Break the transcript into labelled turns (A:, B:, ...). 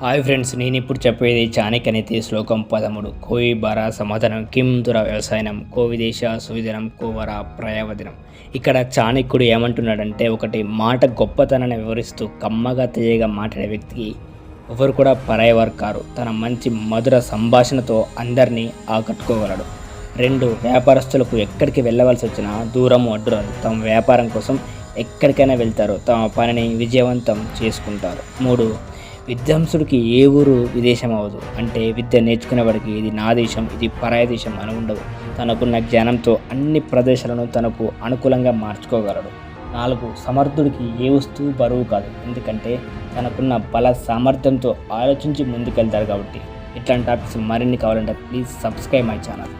A: Hi friends, నేను ఇప్పుడు చెప్పేది చాణక్య నీతి శ్లోకం 13. కోయి బర సమాధానం కిం దుర వ్యవసాయనం కో విదేశ సువిధనం కోవర ప్రయావదినం. ఇక్కడ చాణక్యుడు ఏమంటున్నాడంటే, ఒకటి మాట గొప్పతనాన్ని వివరిస్తూ కమ్మగా తీయగా మాట్లాడే వ్యక్తికి ఎవరు కూడా పరాయవారు కారు. తన మంచి మధుర సంభాషణతో అందరినీ ఆకట్టుకోగలడు. 2, వ్యాపారస్తులకు ఎక్కడికి వెళ్ళవలసి వచ్చినా దూరము అడ్డురాదు. తమ వ్యాపారం కోసం ఎక్కడికైనా వెళ్తారు, తమ పనిని విజయవంతం చేసుకుంటారు. 3, విద్వాంసుడికి ఏ ఊరు విదేశం అవ్వదు. అంటే విద్య నేర్చుకునేవాడికి ఇది నా దేశం, ఇది పరాయ దేశం అని ఉండదు. తనకున్న జ్ఞానంతో అన్ని ప్రదేశాలను తనకు అనుకూలంగా మార్చుకోగలడు. 4, సమర్థుడికి ఏ వస్తువు బరువు కాదు. ఎందుకంటే తనకున్న బల సామర్థ్యంతో ఆలోచించి ముందుకెళ్తారు కాబట్టి. ఇట్లాంటి టాపిక్స్ మరిన్ని కావాలంటే ప్లీజ్ సబ్స్క్రైబ్ మై ఛానల్.